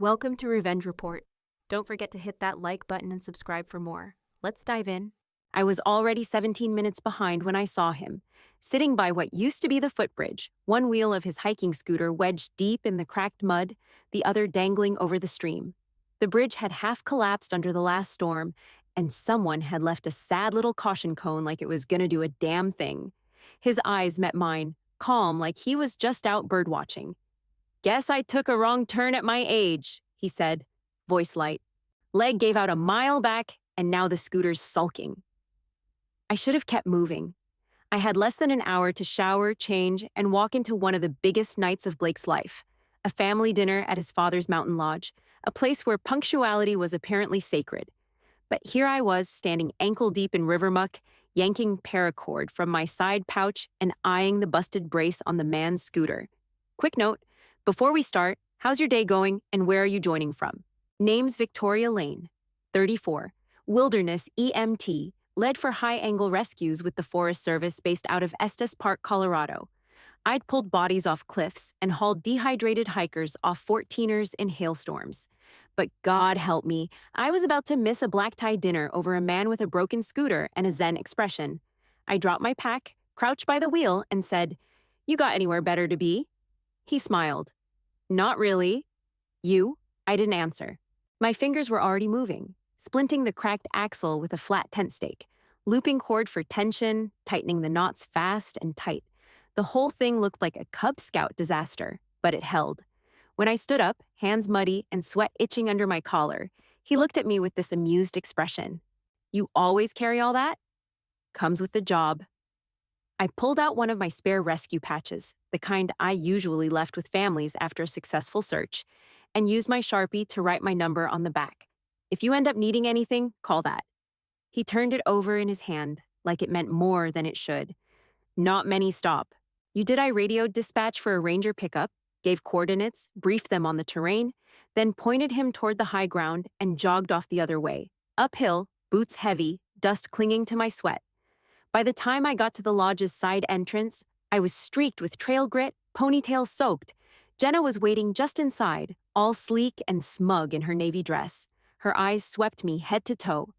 Welcome to Revenge Report. Don't forget to hit that like button and subscribe for more. Let's dive in. I was already 17 minutes behind when I saw him, sitting by what used to be the footbridge, one wheel of his hiking scooter wedged deep in the cracked mud, the other dangling over the stream. The bridge had half collapsed under the last storm, and someone had left a sad little caution cone like it was gonna do a damn thing. His eyes met mine, calm like he was just out birdwatching. "Guess I took a wrong turn at my age," he said, voice light. Leg gave out a mile back, and now the scooter's sulking. I should have kept moving. I had less than an hour to shower, change, and walk into one of the biggest nights of Blake's life, a family dinner at his father's mountain lodge, a place where punctuality was apparently sacred. But here I was, standing ankle-deep in river muck, yanking paracord from my side pouch and eyeing the busted brace on the man's scooter. Quick note, before we start, how's your day going and where are you joining from? Name's Victoria Lane, 34, Wilderness EMT, led for high-angle rescues with the Forest Service based out of Estes Park, Colorado. I'd pulled bodies off cliffs and hauled dehydrated hikers off 14ers in hailstorms. But God help me, I was about to miss a black-tie dinner over a man with a broken scooter and a Zen expression. I dropped my pack, crouched by the wheel, and said, "You got anywhere better to be?" He smiled. "Not really." "You?" I didn't answer. My fingers were already moving, splinting the cracked axle with a flat tent stake, looping cord for tension, tightening the knots fast and tight. The whole thing looked like a Cub Scout disaster, but it held. When I stood up, hands muddy and sweat itching under my collar, he looked at me with this amused expression. "You always carry all that?" "Comes with the job." I pulled out one of my spare rescue patches, the kind I usually left with families after a successful search, and used my Sharpie to write my number on the back. "If you end up needing anything, call that." He turned it over in his hand, like it meant more than it should. "Not many stop." I radioed dispatch for a ranger pickup, gave coordinates, briefed them on the terrain, then pointed him toward the high ground and jogged off the other way, uphill, boots heavy, dust clinging to my sweat. By the time I got to the lodge's side entrance, I was streaked with trail grit, ponytail soaked. Jenna was waiting just inside, all sleek and smug in her navy dress. Her eyes swept me head to toe.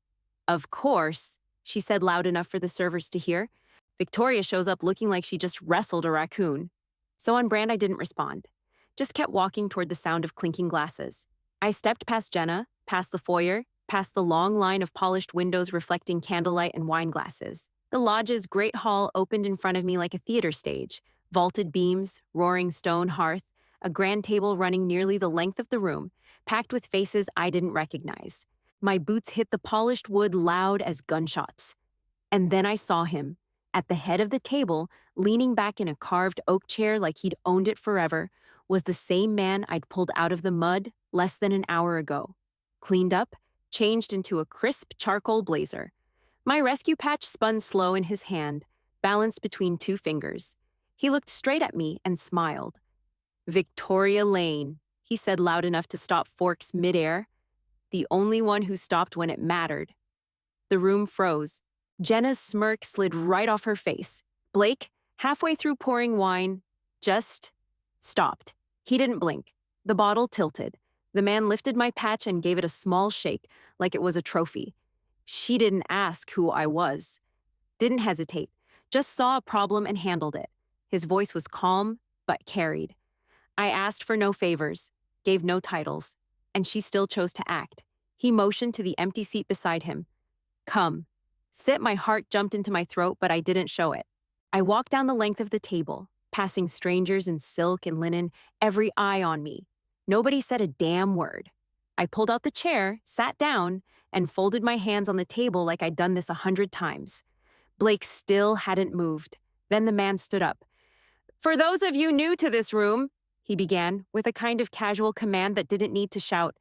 "Of course," she said loud enough for the servers to hear. "Victoria shows up looking like she just wrestled a raccoon." So on brand, I didn't respond. Just kept walking toward the sound of clinking glasses. I stepped past Jenna, past the foyer, past the long line of polished windows reflecting candlelight and wine glasses. The lodge's great hall opened in front of me like a theater stage, vaulted beams, roaring stone hearth, a grand table running nearly the length of the room, packed with faces I didn't recognize. My boots hit the polished wood loud as gunshots. And then I saw him, at the head of the table, leaning back in a carved oak chair like he'd owned it forever, was the same man I'd pulled out of the mud less than an hour ago. Cleaned up, changed into a crisp charcoal blazer. My rescue patch spun slow in his hand, balanced between two fingers. He looked straight at me and smiled. "Victoria Lane," he said loud enough to stop forks midair. The only one who stopped when it mattered. The room froze. Jenna's smirk slid right off her face. Blake, halfway through pouring wine, just stopped. He didn't blink. The bottle tilted. The man lifted my patch and gave it a small shake, like it was a trophy. She didn't ask who I was. Didn't hesitate. Just saw a problem and handled it. His voice was calm, but carried. I asked for no favors, gave no titles, and she still chose to act. He motioned to the empty seat beside him. "Come." Sit. My heart jumped into my throat, but I didn't show it. I walked down the length of the table, passing strangers in silk and linen, every eye on me. Nobody said a damn word. I pulled out the chair, sat down, and folded my hands on the table like I'd done this 100 times. Blake still hadn't moved. Then the man stood up. "For those of you new to this room," he began, with a kind of casual command that didn't need to shout,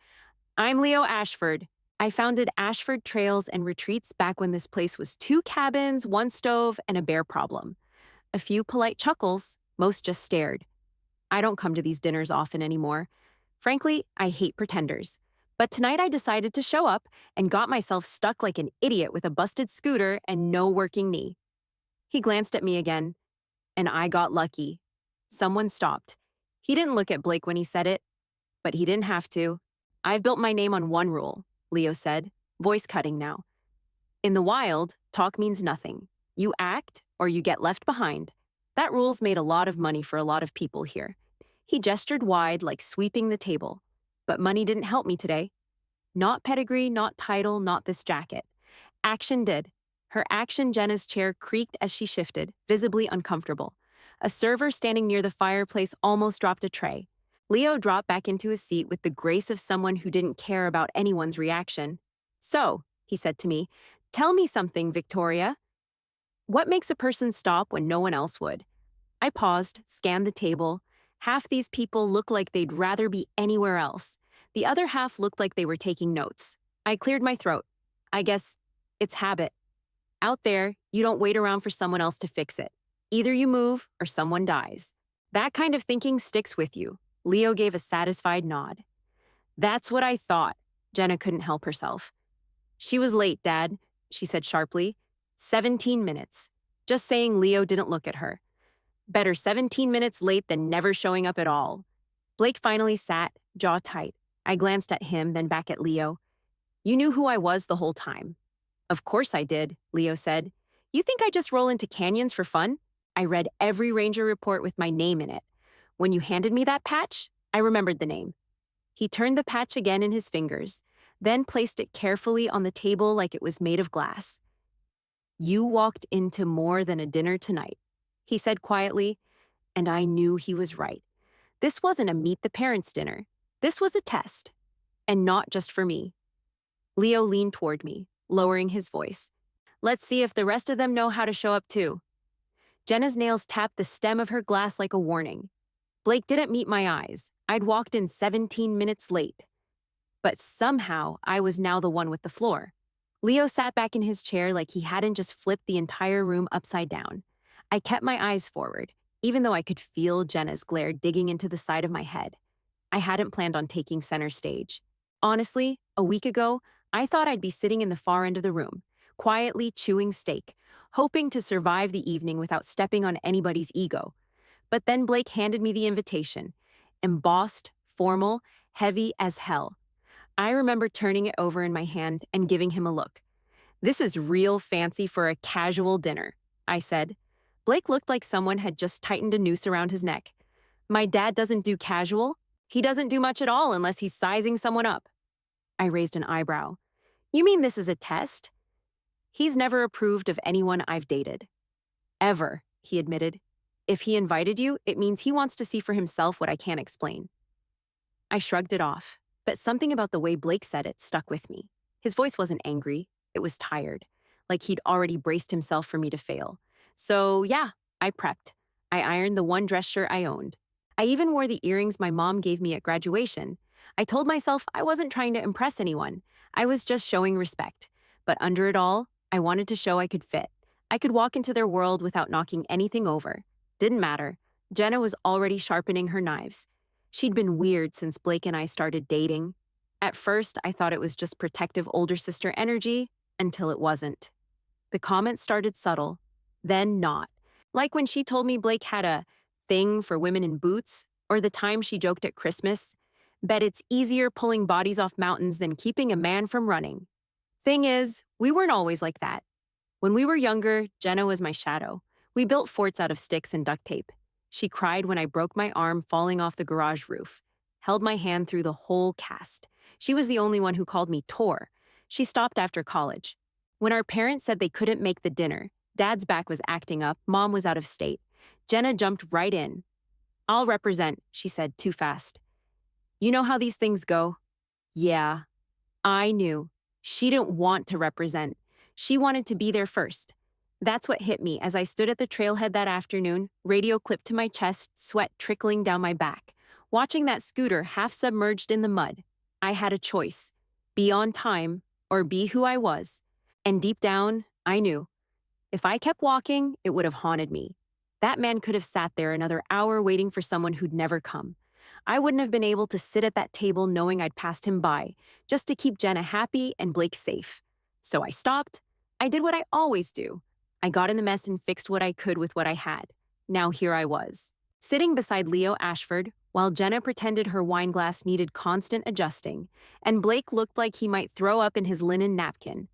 "I'm Leo Ashford. I founded Ashford Trails and Retreats back when this place was 2 cabins, 1 stove, and a bear problem." A few polite chuckles, most just stared. I don't come to these dinners often anymore. Frankly, I hate pretenders. But tonight I decided to show up and got myself stuck like an idiot with a busted scooter and no working knee. He glanced at me again, and I got lucky. Someone stopped. He didn't look at Blake when he said it, but he didn't have to. I've built my name on one rule, Leo said, voice cutting now. In the wild, talk means nothing. You act or you get left behind. That rule's made a lot of money for a lot of people here. He gestured wide, like sweeping the table. But money didn't help me today. Not pedigree, not title, not this jacket. Action did. Her action, Jenna's chair creaked as she shifted, visibly uncomfortable. A server standing near the fireplace almost dropped a tray. Leo dropped back into his seat with the grace of someone who didn't care about anyone's reaction. So, he said to me, tell me something, Victoria. What makes a person stop when no one else would? I paused, scanned the table. Half these people looked like they'd rather be anywhere else. The other half looked like they were taking notes. I cleared my throat. I guess it's habit. Out there, you don't wait around for someone else to fix it. Either you move or someone dies. That kind of thinking sticks with you. Leo gave a satisfied nod. That's what I thought. Jenna couldn't help herself. She was late, Dad, she said sharply. 17 minutes. Just saying Leo didn't look at her. Better 17 minutes late than never showing up at all. Blake finally sat, jaw tight. I glanced at him, then back at Leo. You knew who I was the whole time. Of course I did, Leo said. You think I just roll into canyons for fun? I read every ranger report with my name in it. When you handed me that patch, I remembered the name. He turned the patch again in his fingers, then placed it carefully on the table like it was made of glass. You walked into more than a dinner tonight, he said quietly, and I knew he was right. This wasn't a meet the parents dinner. This was a test, and not just for me. Leo leaned toward me, lowering his voice. Let's see if the rest of them know how to show up too. Jenna's nails tapped the stem of her glass like a warning. Blake didn't meet my eyes. I'd walked in 17 minutes late. But somehow, I was now the one with the floor. Leo sat back in his chair like he hadn't just flipped the entire room upside down. I kept my eyes forward, even though I could feel Jenna's glare digging into the side of my head. I hadn't planned on taking center stage. Honestly, a week ago, I thought I'd be sitting in the far end of the room, quietly chewing steak, hoping to survive the evening without stepping on anybody's ego. But then Blake handed me the invitation, embossed, formal, heavy as hell. I remember turning it over in my hand and giving him a look. This is real fancy for a casual dinner, I said. Blake looked like someone had just tightened a noose around his neck. My dad doesn't do casual. He doesn't do much at all unless he's sizing someone up. I raised an eyebrow. You mean this is a test? He's never approved of anyone I've dated. Ever, he admitted. If he invited you, it means he wants to see for himself what I can't explain. I shrugged it off, but something about the way Blake said it stuck with me. His voice wasn't angry, it was tired, like he'd already braced himself for me to fail. So yeah, I prepped. I ironed the one dress shirt I owned. I even wore the earrings my mom gave me at graduation. I told myself I wasn't trying to impress anyone. I was just showing respect. But under it all, I wanted to show I could fit. I could walk into their world without knocking anything over. Didn't matter. Jenna was already sharpening her knives. She'd been weird since Blake and I started dating. At first, I thought it was just protective older sister energy, until it wasn't. The comments started subtle, then not. Like when she told me Blake had a thing for women in boots, or the time she joked at Christmas. Bet it's easier pulling bodies off mountains than keeping a man from running. Thing is, we weren't always like that. When we were younger, Jenna was my shadow. We built forts out of sticks and duct tape. She cried when I broke my arm falling off the garage roof, held my hand through the whole cast. She was the only one who called me Tor. She stopped after college. When our parents said they couldn't make the dinner, Dad's back was acting up, Mom was out of state. Jenna jumped right in. I'll represent, she said too fast. You know how these things go? Yeah. I knew. She didn't want to represent. She wanted to be there first. That's what hit me as I stood at the trailhead that afternoon, radio clipped to my chest, sweat trickling down my back. Watching that scooter half submerged in the mud, I had a choice. Be on time or be who I was. And deep down, I knew. If I kept walking, it would have haunted me. That man could have sat there another hour waiting for someone who'd never come. I wouldn't have been able to sit at that table knowing I'd passed him by, just to keep Jenna happy and Blake safe. So I stopped. I did what I always do. I got in the mess and fixed what I could with what I had. Now here I was. sitting beside Leo Ashford while Jenna pretended her wine glass needed constant adjusting, and Blake looked like he might throw up in his linen napkin.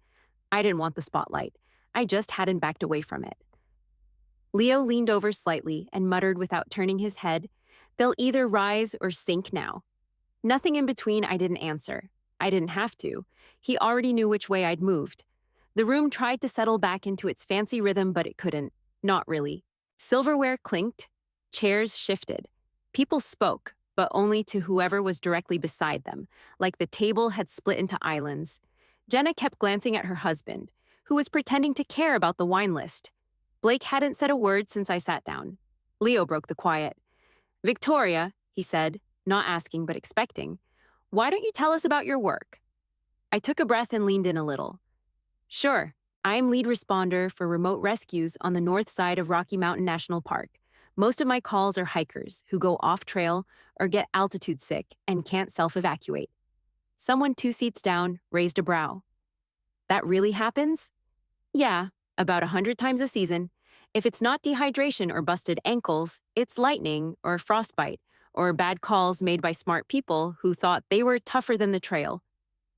I didn't want the spotlight. I just hadn't backed away from it. Leo leaned over slightly and muttered without turning his head, "They'll either rise or sink now." Nothing in between. I didn't answer. I didn't have to. He already knew which way I'd moved. The room tried to settle back into its fancy rhythm, but it couldn't. Not really. Silverware clinked. Chairs shifted. People spoke, but only to whoever was directly beside them, like the table had split into islands. Jenna kept glancing at her husband, who was pretending to care about the wine list. Blake hadn't said a word since I sat down. Leo broke the quiet. "Victoria," he said, not asking but expecting, "why don't you tell us about your work?" I took a breath and leaned in a little. "Sure, I'm lead responder for remote rescues on the north side of Rocky Mountain National Park. Most of my calls are hikers who go off-trail or get altitude sick and can't self-evacuate." Someone 2 seats down raised a brow. "That really happens?" "Yeah, about 100 times a season. If it's not dehydration or busted ankles, it's lightning or frostbite or bad calls made by smart people who thought they were tougher than the trail."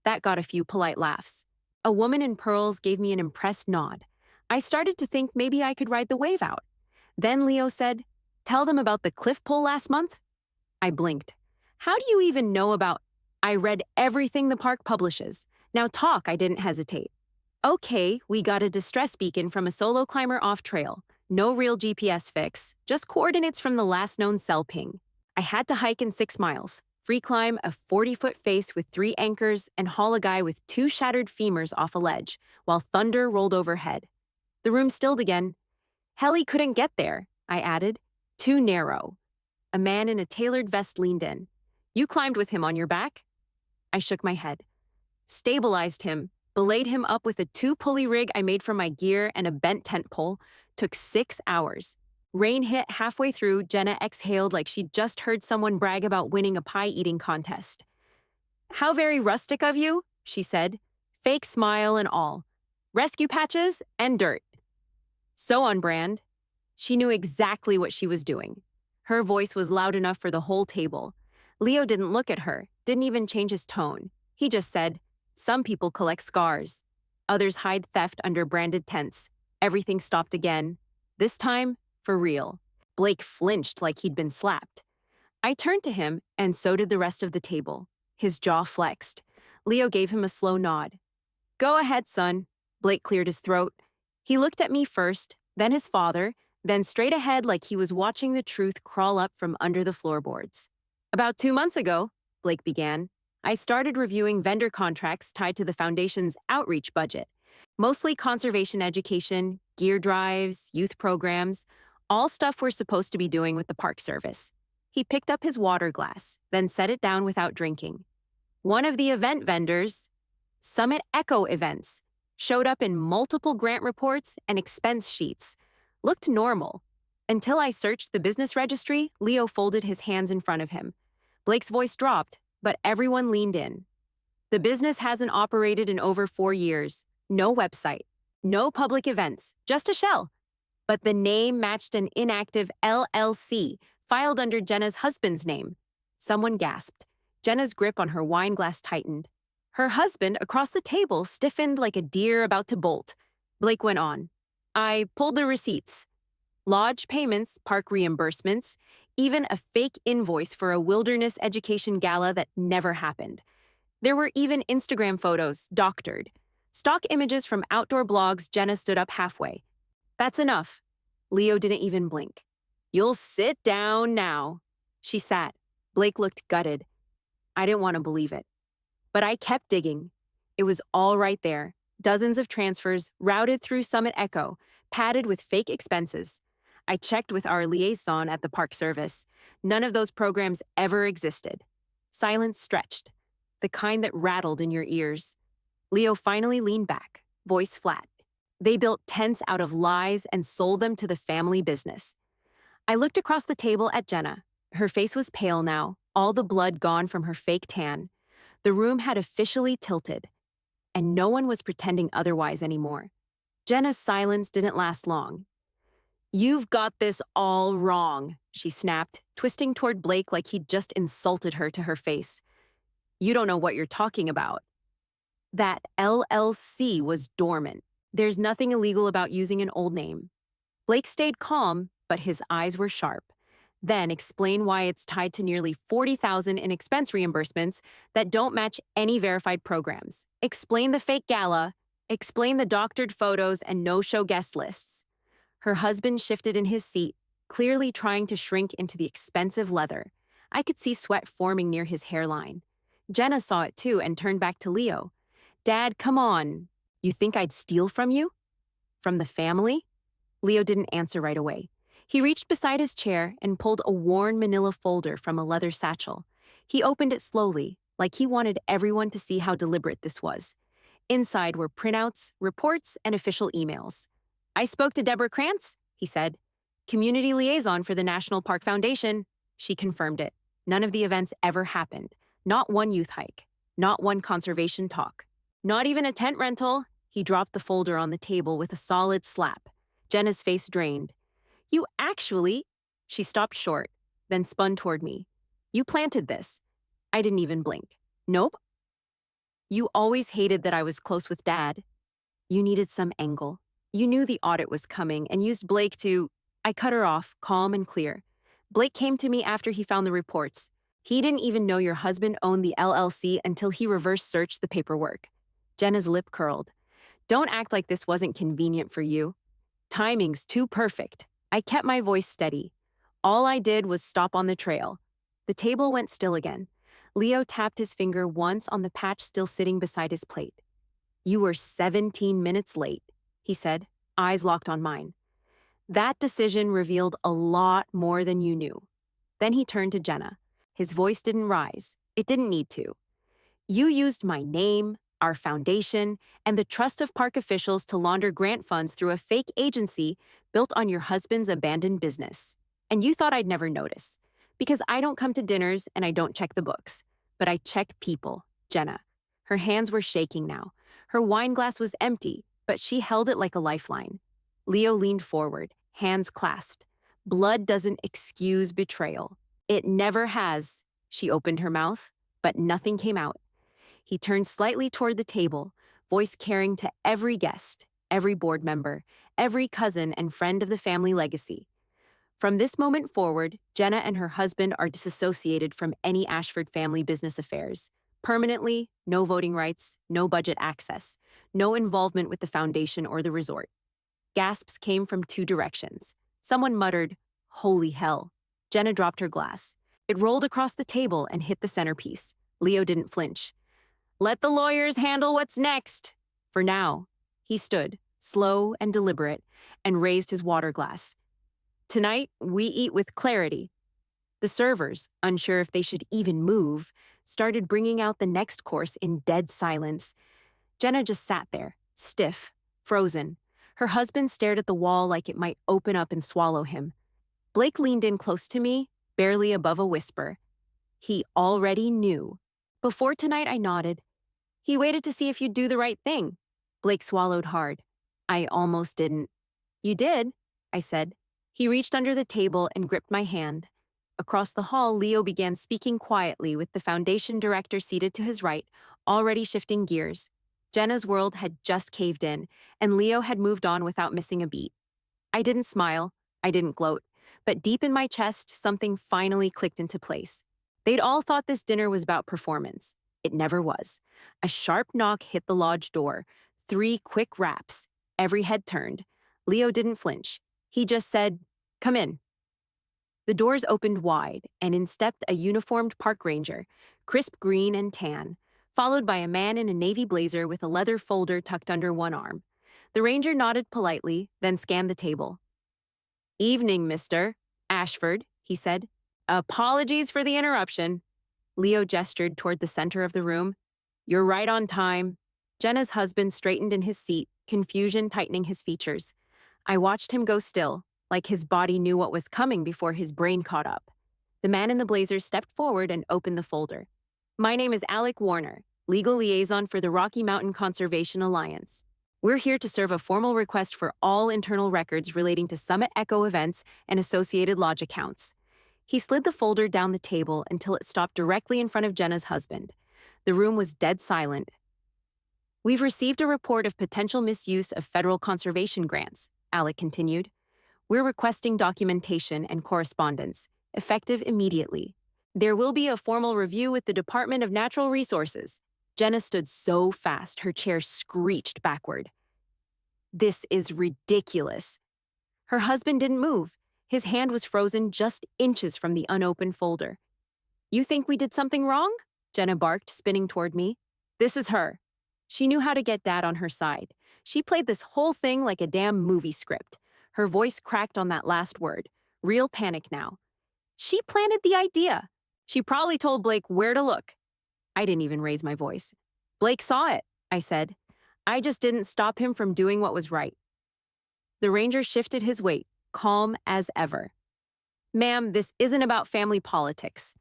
That got a few polite laughs. A woman in pearls gave me an impressed nod. I started to think maybe I could ride the wave out. Then Leo said, "Tell them about the cliff pull last month?" I blinked. "How do you even know about—" "I read everything the park publishes. Now talk." I didn't hesitate. "Okay, we got a distress beacon from a solo climber off-trail. No real GPS fix, just coordinates from the last known cell ping. I had to hike in 6 miles, free climb a 40-foot face with 3 anchors, and haul a guy with 2 shattered femurs off a ledge, while thunder rolled overhead." The room stilled again. "Heli couldn't get there," I added. "Too narrow." A man in a tailored vest leaned in. "You climbed with him on your back?" I shook my head. "Stabilized him, belayed him up with a 2-pulley rig I made from my gear and a bent tent pole. Took 6 hours. Rain hit halfway through. Jenna exhaled like she'd just heard someone brag about winning a pie-eating contest. "How very rustic of you," she said, fake smile and all. "Rescue patches and dirt." So on brand. She knew exactly what she was doing. Her voice was loud enough for the whole table. Leo didn't look at her, didn't even change his tone. He just said, "Some people collect scars. Others hide theft under branded tents." Everything stopped again. This time, for real. Blake flinched like he'd been slapped. I turned to him, and so did the rest of the table. His jaw flexed. Leo gave him a slow nod. "Go ahead, son." Blake cleared his throat. He looked at me first, then his father, then straight ahead like he was watching the truth crawl up from under the floorboards. "About 2 months ago," Blake began, "I started reviewing vendor contracts tied to the foundation's outreach budget. Mostly conservation education, gear drives, youth programs, all stuff we're supposed to be doing with the Park Service." He picked up his water glass, then set it down without drinking. "One of the event vendors, Summit Echo Events, showed up in multiple grant reports and expense sheets. Looked normal. Until I searched the business registry." Leo folded his hands in front of him. Blake's voice dropped, but everyone leaned in. "The business hasn't operated in over 4 years. No website. No public events. Just a shell. But the name matched an inactive LLC filed under Jenna's husband's name." Someone gasped. Jenna's grip on her wine glass tightened. Her husband, across the table, stiffened like a deer about to bolt. Blake went on. "I pulled the receipts. Lodge payments, park reimbursements, even a fake invoice for a wilderness education gala that never happened. There were even Instagram photos, doctored. Stock images from outdoor blogs." Jenna stood up halfway. "That's enough." Leo didn't even blink. "You'll sit down now." She sat. Blake looked gutted. I didn't want to believe it. But I kept digging. It was all right there. Dozens of transfers routed through Summit Echo, padded with fake expenses. I checked with our liaison at the Park Service. None of those programs ever existed. Silence stretched, the kind that rattled in your ears. Leo finally leaned back, voice flat. "They built tents out of lies and sold them to the family business." I looked across the table at Jenna. Her face was pale now, all the blood gone from her fake tan. The room had officially tilted, and no one was pretending otherwise anymore. Jenna's silence didn't last long. You've got this all wrong, she snapped, twisting toward Blake like he'd just insulted her to her face. You don't know what you're talking about. That LLC was dormant. There's nothing illegal about using an old name. Blake stayed calm, but his eyes were sharp. Then explain why it's tied to nearly $40,000 in expense reimbursements that don't match any verified programs. Explain the fake gala. Explain the doctored photos and no-show guest lists. Her husband shifted in his seat, clearly trying to shrink into the expensive leather. I could see sweat forming near his hairline. Jenna saw it too and turned back to Leo. Dad, come on. You think I'd steal from you? From the family? Leo didn't answer right away. He reached beside his chair and pulled a worn manila folder from a leather satchel. He opened it slowly, like he wanted everyone to see how deliberate this was. Inside were printouts, reports, and official emails. I spoke to Deborah Krantz, he said. Community liaison for the National Park Foundation. She confirmed it. None of the events ever happened. Not one youth hike. Not one conservation talk. Not even a tent rental. He dropped the folder on the table with a solid slap. Jenna's face drained. You actually... She stopped short, then spun toward me. You planted this. I didn't even blink. Nope. You always hated that I was close with Dad. You needed some angle. You knew the audit was coming and used Blake to... I cut her off, calm and clear. Blake came to me after he found the reports. He didn't even know your husband owned the LLC until he reverse searched the paperwork. Jenna's lip curled. Don't act like this wasn't convenient for you. Timing's too perfect. I kept my voice steady. All I did was stop on the trail. The table went still again. Leo tapped his finger once on the patch still sitting beside his plate. You were 17 minutes late, he said, eyes locked on mine. That decision revealed a lot more than you knew. Then he turned to Jenna. His voice didn't rise. It didn't need to. You used my name, our foundation, and the trust of park officials to launder grant funds through a fake agency built on your husband's abandoned business. And you thought I'd never notice. Because I don't come to dinners and I don't check the books. But I check people, Jenna. Her hands were shaking now. Her wine glass was empty, but she held it like a lifeline. Leo leaned forward, hands clasped. Blood doesn't excuse betrayal. It never has. She opened her mouth, but nothing came out. He turned slightly toward the table, voice carrying to every guest, every board member, every cousin and friend of the family legacy. From this moment forward, Jenna and her husband are disassociated from any Ashford family business affairs. Permanently, no voting rights, no budget access, no involvement with the foundation or the resort. Gasps came from two directions. Someone muttered, "Holy hell." Jenna dropped her glass. It rolled across the table and hit the centerpiece. Leo didn't flinch. Let the lawyers handle what's next. For now, he stood, slow and deliberate, and raised his water glass. Tonight, we eat with clarity. The servers, unsure if they should even move, started bringing out the next course in dead silence. Jenna just sat there, stiff, frozen. Her husband stared at the wall like it might open up and swallow him. Blake leaned in close to me, barely above a whisper. He already knew. Before tonight, I nodded. He waited to see if you'd do the right thing. Blake swallowed hard. I almost didn't. You did, I said. He reached under the table and gripped my hand. Across the hall, Leo began speaking quietly with the foundation director seated to his right, already shifting gears. Jenna's world had just caved in, and Leo had moved on without missing a beat. I didn't smile. I didn't gloat. But deep in my chest, something finally clicked into place. They'd all thought this dinner was about performance. It never was. A sharp knock hit the lodge door. 3 quick raps. Every head turned. Leo didn't flinch. He just said, "Come in." The doors opened wide, and in stepped a uniformed park ranger, crisp green and tan, followed by a man in a navy blazer with a leather folder tucked under one arm. The ranger nodded politely, then scanned the table. "Evening, Mr. Ashford," he said. "Apologies for the interruption." Leo gestured toward the center of the room. "You're right on time." Jenna's husband straightened in his seat, confusion tightening his features. I watched him go still, like his body knew what was coming before his brain caught up. The man in the blazer stepped forward and opened the folder. "My name is Alec Warner, legal liaison for the Rocky Mountain Conservation Alliance." We're here to serve a formal request for all internal records relating to Summit Echo events and associated lodge accounts. He slid the folder down the table until it stopped directly in front of Jenna's husband. The room was dead silent. We've received a report of potential misuse of federal conservation grants, Alec continued. We're requesting documentation and correspondence, effective immediately. There will be a formal review with the Department of Natural Resources. Jenna stood so fast, her chair screeched backward. This is ridiculous. Her husband didn't move. His hand was frozen just inches from the unopened folder. You think we did something wrong? Jenna barked, spinning toward me. This is her. She knew how to get Dad on her side. She played this whole thing like a damn movie script. Her voice cracked on that last word. Real panic now. She planted the idea. She probably told Blake where to look. I didn't even raise my voice. Blake saw it, I said. I just didn't stop him from doing what was right. The ranger shifted his weight, calm as ever. Ma'am, this isn't about family politics.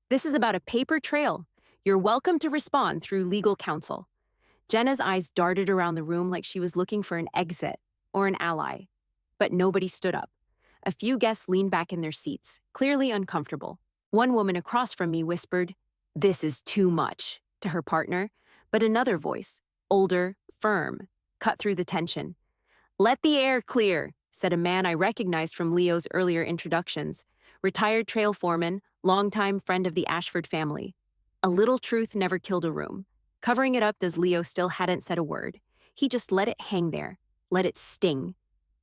This is about a paper trail. You're welcome to respond through legal counsel. Jenna's eyes darted around the room like she was looking for an exit or an ally. But nobody stood up. A few guests leaned back in their seats, clearly uncomfortable. One woman across from me whispered, "This is too much," to her partner, but another voice, older, firm, cut through the tension. "Let the air clear," said a man I recognized from Leo's earlier introductions, retired trail foreman, longtime friend of the Ashford family. A little truth never killed a room. Covering it up as Leo still hadn't said a word. He just let it hang there, let it sting.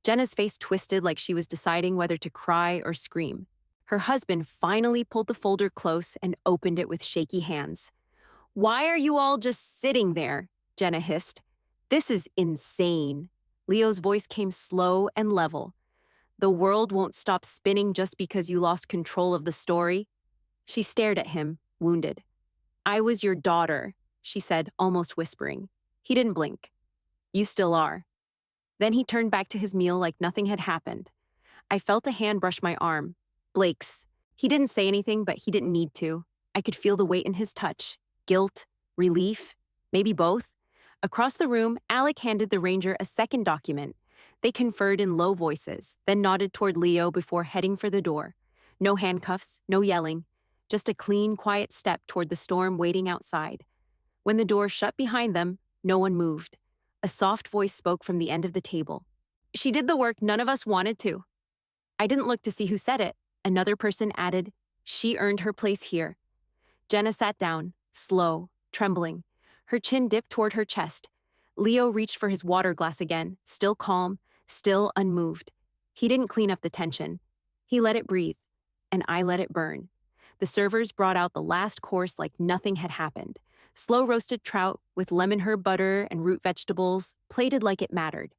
Jenna's face twisted like she was deciding whether to cry or scream. Her husband finally pulled the folder close and opened it with shaky hands. "Why are you all just sitting there?" Jenna hissed. "This is insane." Leo's voice came slow and level. "The world won't stop spinning just because you lost control of the story." She stared at him, wounded. "I was your daughter," she said, almost whispering. He didn't blink. "You still are." Then he turned back to his meal like nothing had happened. I felt a hand brush my arm. Blake's. He didn't say anything, but he didn't need to. I could feel the weight in his touch. Guilt, relief, maybe both. Across the room, Alec handed the ranger a second document. They conferred in low voices, then nodded toward Leo before heading for the door. No handcuffs, no yelling. Just a clean, quiet step toward the storm waiting outside. When the door shut behind them, no one moved. A soft voice spoke from the end of the table. "She did the work none of us wanted to." I didn't look to see who said it. Another person added, "She earned her place here." Jenna sat down, slow, trembling. Her chin dipped toward her chest. Leo reached for his water glass again, still calm, still unmoved. He didn't clean up the tension. He let it breathe, and I let it burn. The servers brought out the last course like nothing had happened. Slow-roasted trout with lemon herb butter and root vegetables, plated like it mattered.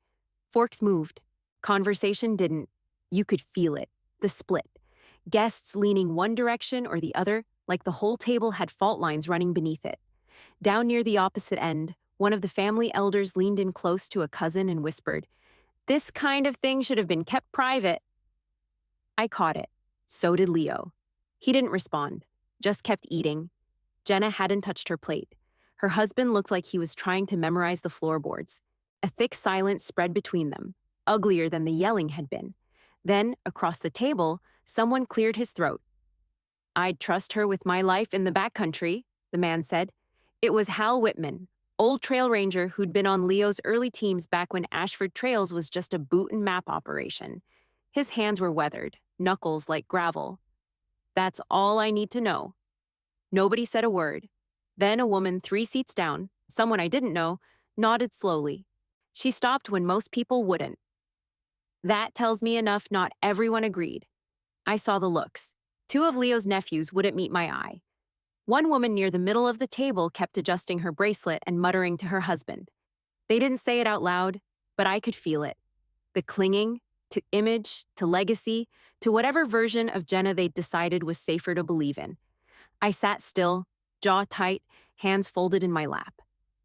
Forks moved. Conversation didn't. You could feel it, the split. Guests leaning one direction or the other, like the whole table had fault lines running beneath it. Down near the opposite end, one of the family elders leaned in close to a cousin and whispered, "This kind of thing should have been kept private." I caught it. So did Leo. He didn't respond, just kept eating. Jenna hadn't touched her plate. Her husband looked like he was trying to memorize the floorboards. A thick silence spread between them, uglier than the yelling had been. Then, across the table, someone cleared his throat. "I'd trust her with my life in the backcountry," the man said. It was Hal Whitman, old trail ranger who'd been on Leo's early teams back when Ashford Trails was just a boot and map operation. His hands were weathered, knuckles like gravel. "That's all I need to know." Nobody said a word. Then a woman 3 seats down, someone I didn't know, nodded slowly. She stopped when most people wouldn't. That tells me enough not everyone agreed. I saw the looks. 2 of Leo's nephews wouldn't meet my eye. One woman near the middle of the table kept adjusting her bracelet and muttering to her husband. They didn't say it out loud, but I could feel it. The clinging, to image, to legacy, to whatever version of Jenna they'd decided was safer to believe in. I sat still, jaw tight, hands folded in my lap.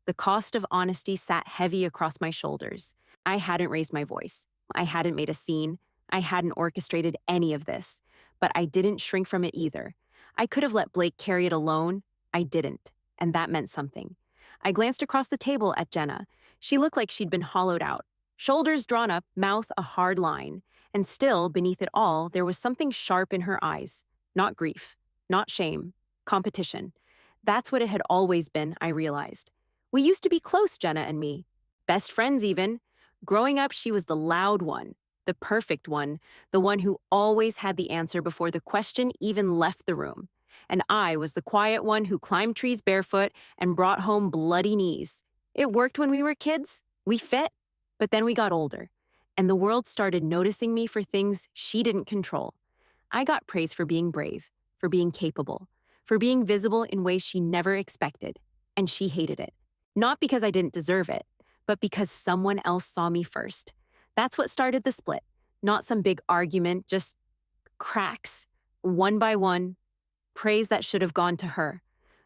The cost of honesty sat heavy across my shoulders. I hadn't raised my voice. I hadn't made a scene. I hadn't orchestrated any of this. But I didn't shrink from it either. I could have let Blake carry it alone. I didn't, and that meant something. I glanced across the table at Jenna. She looked like she'd been hollowed out, shoulders drawn up, mouth a hard line. And still, beneath it all, there was something sharp in her eyes. Not grief, not shame, competition. That's what it had always been, I realized. We used to be close, Jenna and me. Best friends, even. Growing up, she was the loud one, the perfect one, the one who always had the answer before the question even left the room. And I was the quiet one who climbed trees barefoot and brought home bloody knees. It worked when we were kids. We fit. But then we got older, and the world started noticing me for things she didn't control. I got praise for being brave, for being capable, for being visible in ways she never expected, and she hated it. Not because I didn't deserve it, but because someone else saw me first. That's what started the split. Not some big argument, just cracks, one by one, praise that should have gone to her.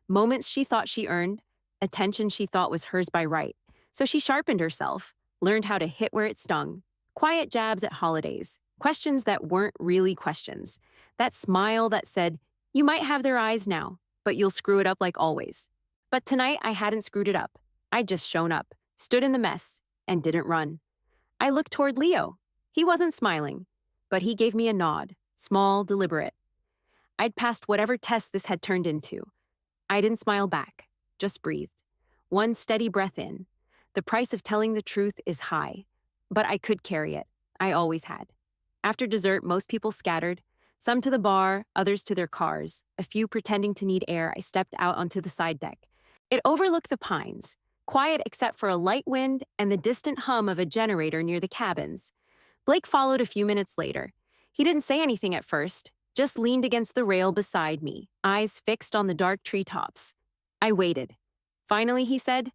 Moments she thought she earned, attention she thought was hers by right. So she sharpened herself, learned how to hit where it stung. Quiet jabs at holidays, questions that weren't really questions. That smile that said, you might have their eyes now, but you'll screw it up like always. But tonight I hadn't screwed it up. I'd just shown up, stood in the mess, and didn't run. I looked toward Leo. He wasn't smiling, but he gave me a nod, small, deliberate. I'd passed whatever test this had turned into. I didn't smile back, just breathed. One steady breath in. The price of telling the truth is high, but I could carry it. I always had. After dessert, most people scattered, some to the bar, others to their cars. A few pretending to need air, I stepped out onto the side deck. It overlooked the pines, quiet except for a light wind and the distant hum of a generator near the cabins. Blake followed a few minutes later. He didn't say anything at first, just leaned against the rail beside me, eyes fixed on the dark treetops. I waited. Finally, he said,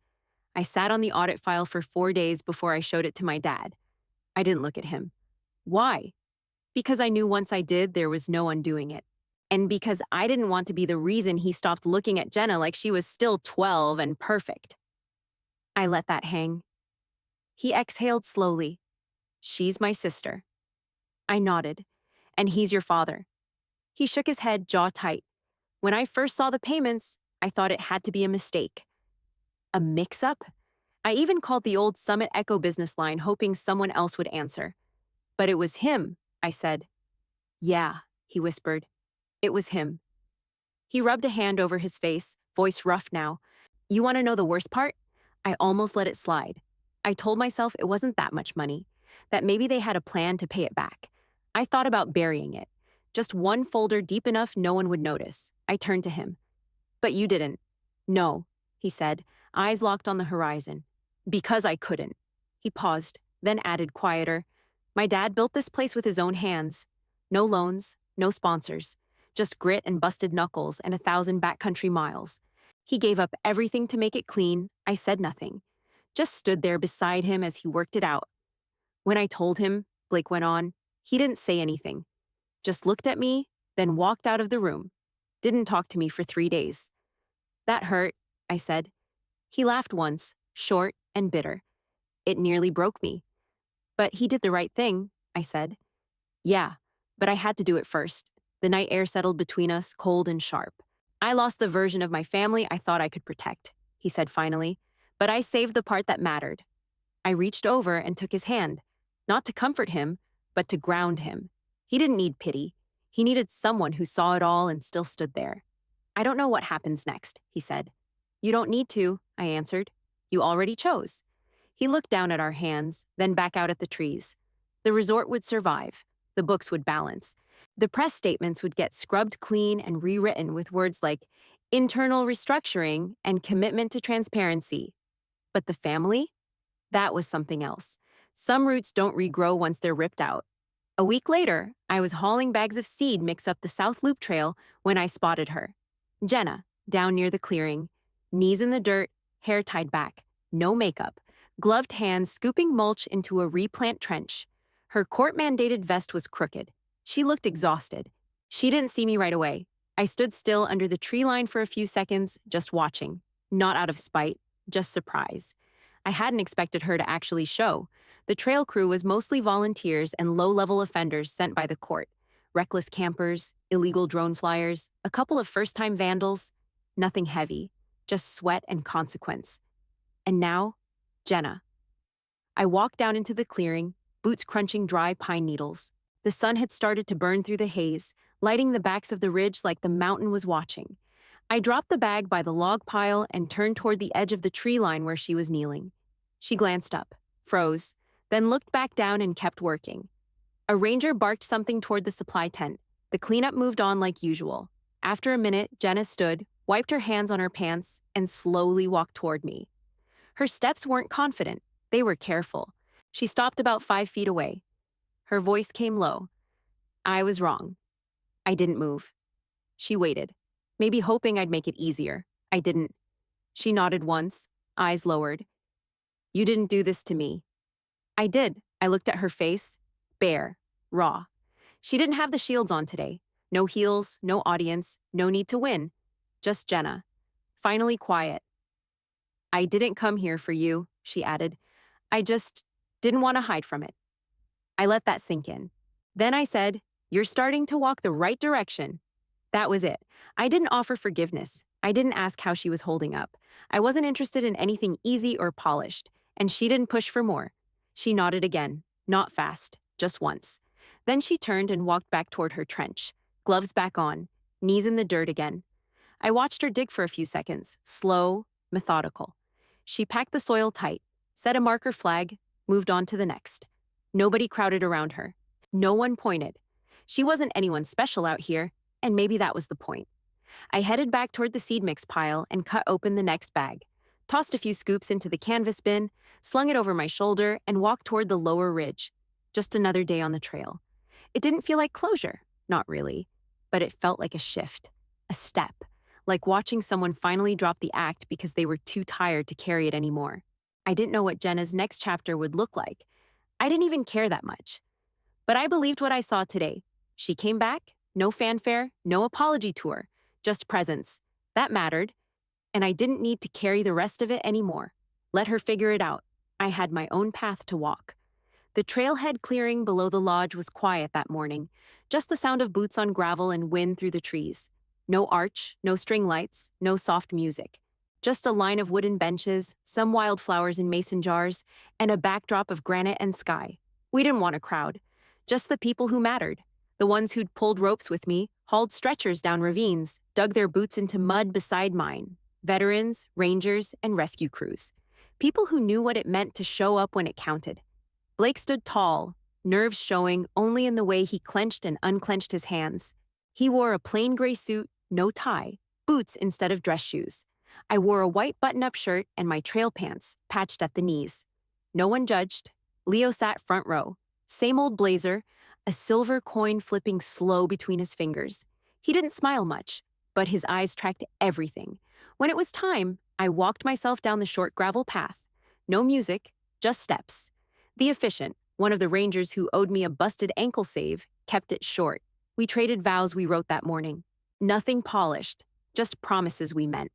I sat on the audit file for 4 days before I showed it to my dad. I didn't look at him. Why? Because I knew once I did, there was no undoing it. And because I didn't want to be the reason he stopped looking at Jenna like she was still 12 and perfect. I let that hang. He exhaled slowly. She's my sister. I nodded. And he's your father. He shook his head, jaw tight. When I first saw the payments, I thought it had to be a mistake. A mix-up? I even called the old Summit Echo business line hoping someone else would answer. But it was him, I said. Yeah, he whispered. It was him. He rubbed a hand over his face, voice rough now. You want to know the worst part? I almost let it slide. I told myself it wasn't that much money, that maybe they had a plan to pay it back. I thought about burying it. Just one folder deep enough no one would notice. I turned to him. But you didn't. No, he said, eyes locked on the horizon. Because I couldn't. He paused, then added quieter. My dad built this place with his own hands. No loans, no sponsors. Just grit and busted knuckles and 1,000 backcountry miles. He gave up everything to make it clean. I said nothing. Just stood there beside him as he worked it out. When I told him, Blake went on, he didn't say anything. Just looked at me, then walked out of the room. Didn't talk to me for 3 days. That hurt, I said. He laughed once, short and bitter. It nearly broke me. But he did the right thing, I said. Yeah, but I had to do it first. The night air settled between us, cold and sharp. I lost the version of my family I thought I could protect, he said finally, but I saved the part that mattered. I reached over and took his hand, not to comfort him, but to ground him. He didn't need pity. He needed someone who saw it all and still stood there. I don't know what happens next, he said. You don't need to, I answered. You already chose. He looked down at our hands, then back out at the trees. The resort would survive. The books would balance. The press statements would get scrubbed clean and rewritten with words like internal restructuring and commitment to transparency. But the family? That was something else. Some roots don't regrow once they're ripped out. A week later, I was hauling bags of seed mix up the South Loop Trail when I spotted her. Jenna, down near the clearing, knees in the dirt, hair tied back, no makeup, gloved hands scooping mulch into a replant trench. Her court-mandated vest was crooked. She looked exhausted. She didn't see me right away. I stood still under the tree line for a few seconds, just watching. Not out of spite, just surprise. I hadn't expected her to actually show. The trail crew was mostly volunteers and low-level offenders sent by the court. Reckless campers, illegal drone flyers, a couple of first-time vandals. Nothing heavy, just sweat and consequence. And now, Jenna. I walked down into the clearing, boots crunching dry pine needles. The sun had started to burn through the haze, lighting the backs of the ridge like the mountain was watching. I dropped the bag by the log pile and turned toward the edge of the tree line where she was kneeling. She glanced up, froze, then looked back down and kept working. A ranger barked something toward the supply tent. The cleanup moved on like usual. After a minute, Jenna stood, wiped her hands on her pants, and slowly walked toward me. Her steps weren't confident. They were careful. She stopped about 5 feet away. Her voice came low. I was wrong. I didn't move. She waited, maybe hoping I'd make it easier. I didn't. She nodded once, eyes lowered. You didn't do this to me. I did. I looked at her face. Bare. Raw. She didn't have the shields on today. No heels, no audience, no need to win. Just Jenna. Finally quiet. I didn't come here for you, she added. I just didn't want to hide from it. I let that sink in. Then I said, you're starting to walk the right direction. That was it. I didn't offer forgiveness. I didn't ask how she was holding up. I wasn't interested in anything easy or polished, and she didn't push for more. She nodded again, not fast, just once. Then she turned and walked back toward her trench, gloves back on, knees in the dirt again. I watched her dig for a few seconds, slow, methodical. She packed the soil tight, set a marker flag, moved on to the next. Nobody crowded around her. No one pointed. She wasn't anyone special out here, and maybe that was the point. I headed back toward the seed mix pile and cut open the next bag, tossed a few scoops into the canvas bin, slung it over my shoulder, and walked toward the lower ridge. Just another day on the trail. It didn't feel like closure, not really, but it felt like a shift, a step, like watching someone finally drop the act because they were too tired to carry it anymore. I didn't know what Jenna's next chapter would look like. I didn't even care that much. But I believed what I saw today. She came back, no fanfare, no apology tour, just presence. That mattered, and I didn't need to carry the rest of it anymore. Let her figure it out. I had my own path to walk. The trailhead clearing below the lodge was quiet that morning, just the sound of boots on gravel and wind through the trees. No arch, no string lights, no soft music. Just a line of wooden benches, some wildflowers in mason jars, and a backdrop of granite and sky. We didn't want a crowd, just the people who mattered. The ones who'd pulled ropes with me, hauled stretchers down ravines, dug their boots into mud beside mine. Veterans, rangers, and rescue crews. People who knew what it meant to show up when it counted. Blake stood tall, nerves showing only in the way he clenched and unclenched his hands. He wore a plain gray suit, no tie, boots instead of dress shoes. I wore a white button-up shirt and my trail pants, patched at the knees. No one judged. Leo sat front row. Same old blazer, a silver coin flipping slow between his fingers. He didn't smile much, but his eyes tracked everything. When it was time, I walked myself down the short gravel path. No music, just steps. The efficient, one of the rangers who owed me a busted ankle save, kept it short. We traded vows we wrote that morning. Nothing polished, just promises we meant.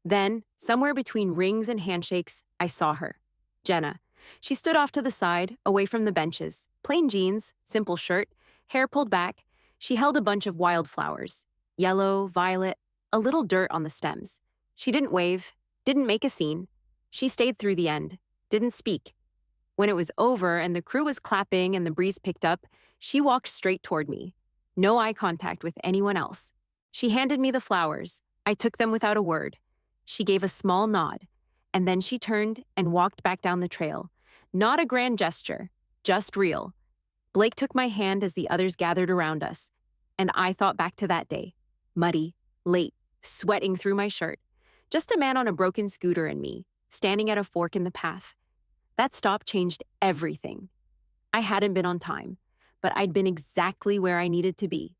Then, somewhere between rings and handshakes, I saw her. Jenna. She stood off to the side, away from the benches. Plain jeans, simple shirt, hair pulled back. She held a bunch of wildflowers. Yellow, violet, a little dirt on the stems. She didn't wave, didn't make a scene. She stayed through the end, didn't speak. When it was over and the crew was clapping and the breeze picked up, she walked straight toward me. No eye contact with anyone else. She handed me the flowers. I took them without a word. She gave a small nod, and then she turned and walked back down the trail. Not a grand gesture, just real. Blake took my hand as the others gathered around us, and I thought back to that day. Muddy, late, sweating through my shirt. Just a man on a broken scooter and me, standing at a fork in the path. That stop changed everything. I hadn't been on time, but I'd been exactly where I needed to be.